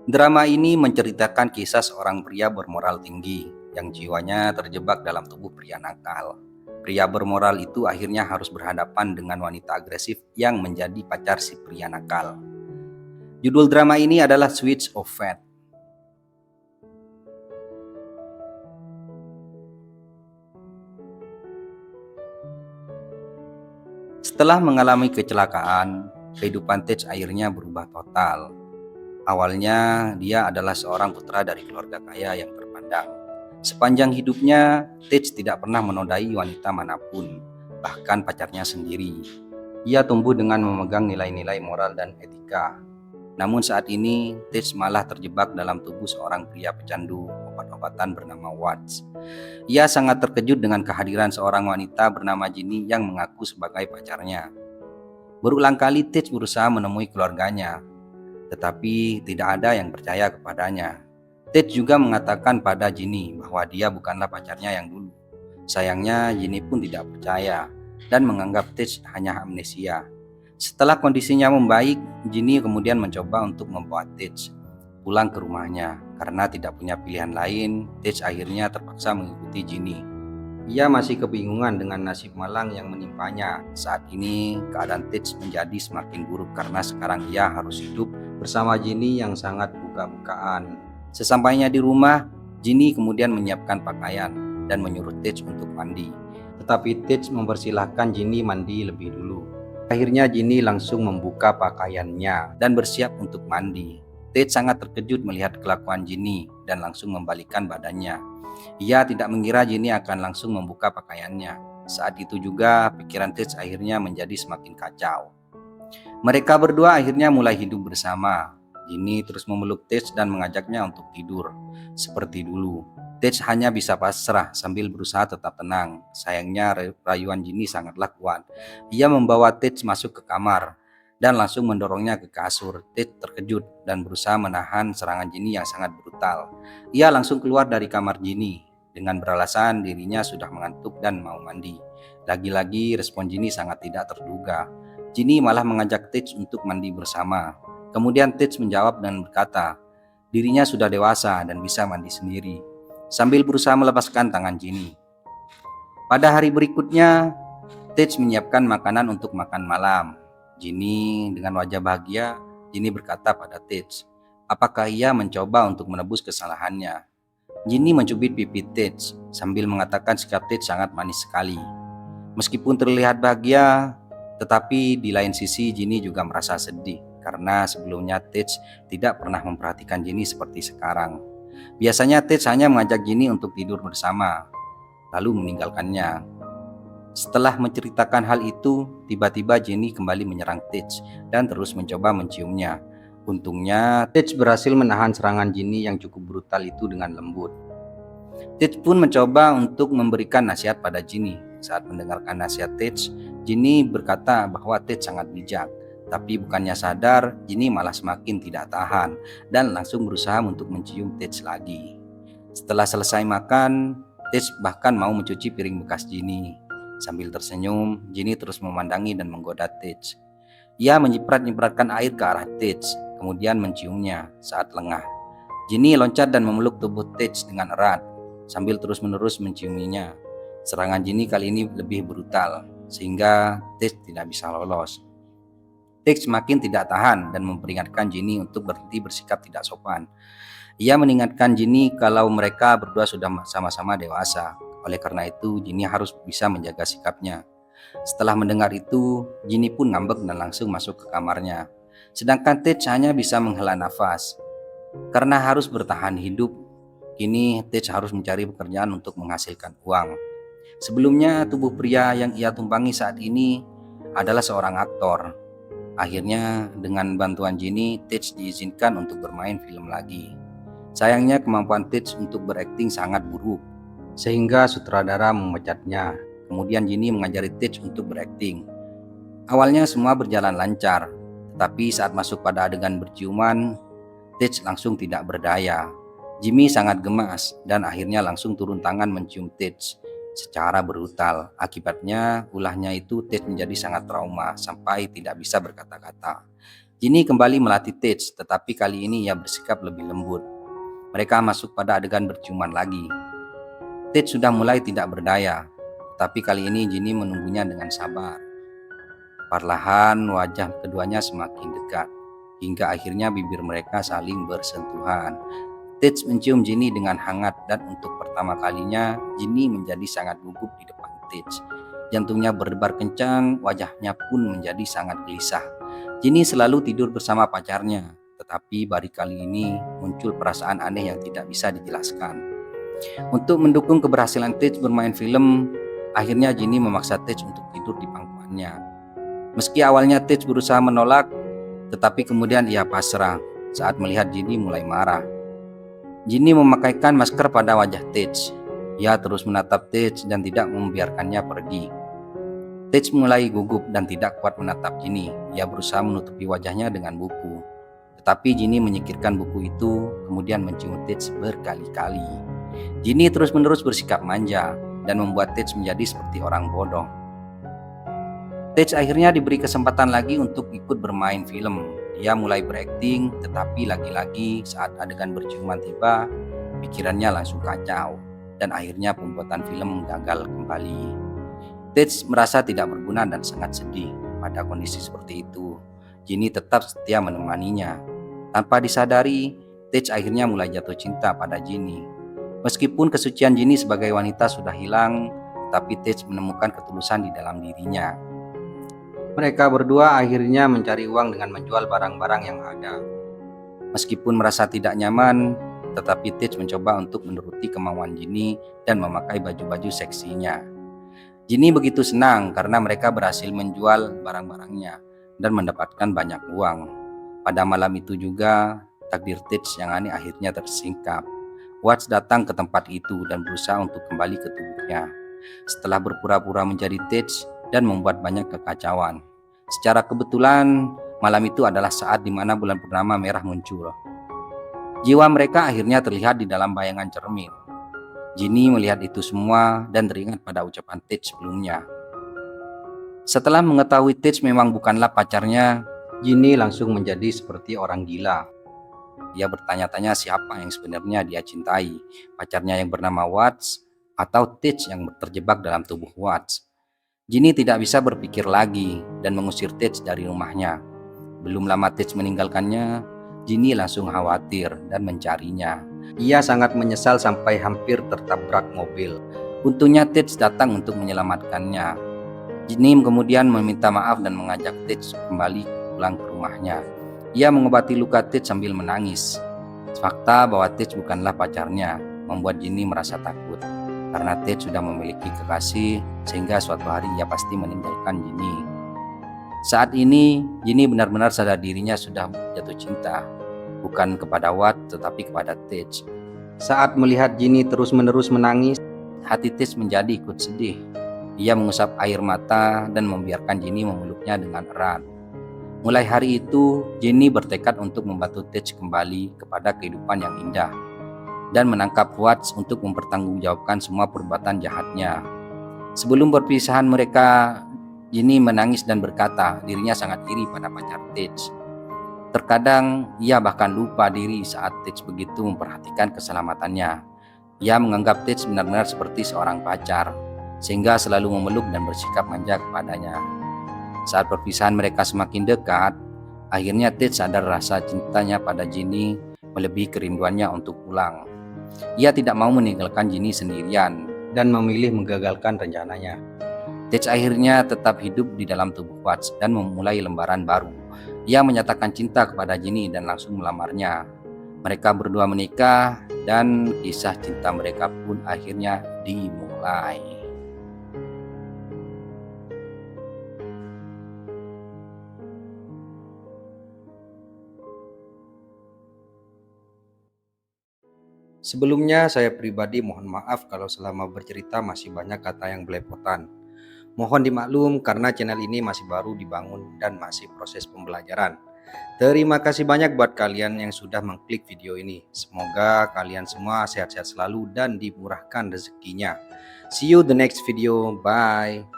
Drama ini menceritakan kisah seorang pria bermoral tinggi yang jiwanya terjebak dalam tubuh pria nakal. Pria bermoral itu akhirnya harus berhadapan dengan wanita agresif yang menjadi pacar si pria nakal. Judul drama ini adalah Switch of Fate. Setelah mengalami kecelakaan, kehidupan Tej akhirnya berubah total. Awalnya dia adalah seorang putra dari keluarga kaya yang terpandang. Sepanjang hidupnya, Tej tidak pernah menodai wanita manapun, bahkan pacarnya sendiri. Ia tumbuh dengan memegang nilai-nilai moral dan etika. Namun saat ini, Tej malah terjebak dalam tubuh seorang pria pecandu obat-obatan bernama Watts. Ia sangat terkejut dengan kehadiran seorang wanita bernama Ginny yang mengaku sebagai pacarnya. Berulang kali Tej berusaha menemui keluarganya, tetapi tidak ada yang percaya kepadanya. Ted juga mengatakan pada Ginny bahwa dia bukanlah pacarnya yang dulu. Sayangnya Ginny pun tidak percaya dan menganggap Ted hanya amnesia. Setelah kondisinya membaik, Ginny kemudian mencoba untuk membawa Ted pulang ke rumahnya. Karena tidak punya pilihan lain, Ted akhirnya terpaksa mengikuti Ginny. Ia masih kebingungan dengan nasib malang yang menimpanya. Saat ini keadaan Ted menjadi semakin buruk karena sekarang ia harus hidup bersama Ginny yang sangat buka-bukaan. Sesampainya di rumah, Ginny kemudian menyiapkan pakaian dan menyuruh Tej untuk mandi. Tetapi Tej mempersilahkan Ginny mandi lebih dulu. Akhirnya Ginny langsung membuka pakaiannya dan bersiap untuk mandi. Tej sangat terkejut melihat kelakuan Ginny dan langsung membalikkan badannya. Ia tidak mengira Ginny akan langsung membuka pakaiannya. Saat itu juga pikiran Tej akhirnya menjadi semakin kacau. Mereka berdua akhirnya mulai hidup bersama. Ginny terus memeluk Tej dan mengajaknya untuk tidur. Seperti dulu, Tej hanya bisa pasrah sambil berusaha tetap tenang. Sayangnya rayuan Ginny sangatlah kuat. Ia membawa Tej masuk ke kamar dan langsung mendorongnya ke kasur. Tej terkejut dan berusaha menahan serangan Ginny yang sangat brutal. Ia langsung keluar dari kamar Ginny dengan beralasan dirinya sudah mengantuk dan mau mandi. Lagi-lagi respon Ginny sangat tidak terduga. Ginny malah mengajak Tej untuk mandi bersama. Kemudian Tej menjawab dan berkata, dirinya sudah dewasa dan bisa mandi sendiri, sambil berusaha melepaskan tangan Ginny. Pada hari berikutnya, Tej menyiapkan makanan untuk makan malam. Ginny dengan wajah bahagia, Ginny berkata pada Tej, apakah ia mencoba untuk menebus kesalahannya. Ginny mencubit pipi Tej sambil mengatakan sikap Tej sangat manis sekali. Meskipun terlihat bahagia, tetapi di lain sisi Ginny juga merasa sedih karena sebelumnya Tej tidak pernah memperhatikan Ginny seperti sekarang. Biasanya Tej hanya mengajak Ginny untuk tidur bersama, lalu meninggalkannya. Setelah menceritakan hal itu, tiba-tiba Ginny kembali menyerang Tej dan terus mencoba menciumnya. Untungnya, Tej berhasil menahan serangan Ginny yang cukup brutal itu dengan lembut. Tej pun mencoba untuk memberikan nasihat pada Ginny. Saat mendengarkan nasihat Tej, Ginny berkata bahwa Tej sangat bijak. Tapi bukannya sadar, Ginny malah semakin tidak tahan dan langsung berusaha untuk mencium Tej lagi. Setelah selesai makan, Tej bahkan mau mencuci piring bekas Ginny. Sambil tersenyum, Ginny terus memandangi dan menggoda Tej. Ia menyiprat-nyipratkan air ke arah Tej, kemudian menciumnya saat lengah. Ginny loncat dan memeluk tubuh Tej dengan erat, sambil terus-menerus menciuminya. Serangan Ginny kali ini lebih brutal, sehingga Tej tidak bisa lolos. Tej semakin tidak tahan dan memperingatkan Ginny untuk berhenti bersikap tidak sopan. Ia mengingatkan Ginny kalau mereka berdua sudah sama-sama dewasa. Oleh karena itu, Ginny harus bisa menjaga sikapnya. Setelah mendengar itu, Ginny pun ngambek dan langsung masuk ke kamarnya. Sedangkan Tej hanya bisa menghela nafas. Karena harus bertahan hidup, kini Tej harus mencari pekerjaan untuk menghasilkan uang. Sebelumnya, tubuh pria yang ia tumpangi saat ini adalah seorang aktor. Akhirnya, dengan bantuan Ginny, Tej diizinkan untuk bermain film lagi. Sayangnya kemampuan Tej untuk berakting sangat buruk, sehingga sutradara memecatnya. Kemudian Ginny mengajari Tej untuk berakting. Awalnya semua berjalan lancar, tetapi saat masuk pada adegan berciuman, Tej langsung tidak berdaya. Jimmy sangat gemas dan akhirnya langsung turun tangan mencium Tej secara brutal. Akibatnya, ulahnya itu Tej menjadi sangat trauma sampai tidak bisa berkata-kata. Jinny kembali melatih Tej, tetapi kali ini ia bersikap lebih lembut. Mereka masuk pada adegan berciuman lagi. Tej sudah mulai tidak berdaya, tapi kali ini Jinny menunggunya dengan sabar. Perlahan wajah keduanya semakin dekat, hingga akhirnya bibir mereka saling bersentuhan. Tej mencium Jinny dengan hangat dan untuk pertama kalinya Jinny menjadi sangat gugup di depan Tej. Jantungnya berdebar kencang, wajahnya pun menjadi sangat gelisah. Jinny selalu tidur bersama pacarnya, tetapi baru kali ini muncul perasaan aneh yang tidak bisa dijelaskan. Untuk mendukung keberhasilan Tej bermain film, akhirnya Jinny memaksa Tej untuk tidur di pangkuannya. Meski awalnya Tej berusaha menolak, tetapi kemudian ia pasrah saat melihat Jinny mulai marah. Jinny memakaikan masker pada wajah Tej. Ia terus menatap Tej dan tidak membiarkannya pergi. Tej mulai gugup dan tidak kuat menatap Jinny. Ia berusaha menutupi wajahnya dengan buku. Tetapi Jinny menyingkirkan buku itu, kemudian mencium Tej berkali-kali. Jinny terus-menerus bersikap manja dan membuat Tej menjadi seperti orang bodoh. Tej akhirnya diberi kesempatan lagi untuk ikut bermain film. Dia mulai berakting, tetapi lagi-lagi saat adegan berciuman tiba, pikirannya langsung kacau dan akhirnya pembuatan film gagal kembali. Tej merasa tidak berguna dan sangat sedih. Pada kondisi seperti itu, Jinny tetap setia menemaninya. Tanpa disadari, Tej akhirnya mulai jatuh cinta pada Jinny. Meskipun kesucian Jinny sebagai wanita sudah hilang, tetapi Tej menemukan ketulusan di dalam dirinya. Mereka berdua akhirnya mencari uang dengan menjual barang-barang yang ada. Meskipun merasa tidak nyaman, tetapi Tej mencoba untuk menuruti kemauan Jinny dan memakai baju-baju seksinya. Jinny begitu senang karena mereka berhasil menjual barang-barangnya dan mendapatkan banyak uang. Pada malam itu juga, takdir Tej yang aneh akhirnya tersingkap. Watts datang ke tempat itu dan berusaha untuk kembali ke tubuhnya. Setelah berpura-pura menjadi Tej dan membuat banyak kekacauan. Secara kebetulan, malam itu adalah saat di mana bulan purnama merah muncul. Jiwa mereka akhirnya terlihat di dalam bayangan cermin. Jinny melihat itu semua dan teringat pada ucapan Tej sebelumnya. Setelah mengetahui Tej memang bukanlah pacarnya, Jinny langsung menjadi seperti orang gila. Dia bertanya-tanya siapa yang sebenarnya dia cintai, pacarnya yang bernama Watts atau Tej yang terjebak dalam tubuh Watts. Jinny tidak bisa berpikir lagi dan mengusir Tej dari rumahnya. Belum lama Tej meninggalkannya, Jinny langsung khawatir dan mencarinya. Ia sangat menyesal sampai hampir tertabrak mobil. Untungnya Tej datang untuk menyelamatkannya. Jinny kemudian meminta maaf dan mengajak Tej kembali pulang ke rumahnya. Ia mengobati luka Tej sambil menangis. Fakta bahwa Tej bukanlah pacarnya membuat Jinny merasa takut. Karena Tej sudah memiliki kekasih, sehingga suatu hari ia pasti meninggalkan Jinny. Saat ini, Jinny benar-benar sadar dirinya sudah jatuh cinta, bukan kepada Watts tetapi kepada Tej. Saat melihat Jinny terus-menerus menangis, hati Tej menjadi ikut sedih. Ia mengusap air mata dan membiarkan Jinny memeluknya dengan erat. Mulai hari itu, Jinny bertekad untuk membantu Tej kembali kepada kehidupan yang indah dan menangkap Watts untuk mempertanggungjawabkan semua perbuatan jahatnya. Sebelum perpisahan mereka, Jinny menangis dan berkata dirinya sangat iri pada pacar Tej. Terkadang ia bahkan lupa diri saat Tej begitu memperhatikan keselamatannya. Ia menganggap Tej benar-benar seperti seorang pacar, sehingga selalu memeluk dan bersikap manja kepadanya. Saat perpisahan mereka semakin dekat, akhirnya Tej sadar rasa cintanya pada Jinny melebihi kerinduannya untuk pulang. Ia tidak mau meninggalkan Jinny sendirian dan memilih menggagalkan rencananya. Tej akhirnya tetap hidup di dalam tubuh Watts dan memulai lembaran baru. Ia menyatakan cinta kepada Jinny dan langsung melamarnya. Mereka berdua menikah dan kisah cinta mereka pun akhirnya dimulai. Sebelumnya saya pribadi mohon maaf kalau selama bercerita masih banyak kata yang belepotan. Mohon dimaklum karena channel ini masih baru dibangun dan masih proses pembelajaran. Terima kasih banyak buat kalian yang sudah mengklik video ini. Semoga kalian semua sehat-sehat selalu dan dimurahkan rezekinya. See you the next video. Bye.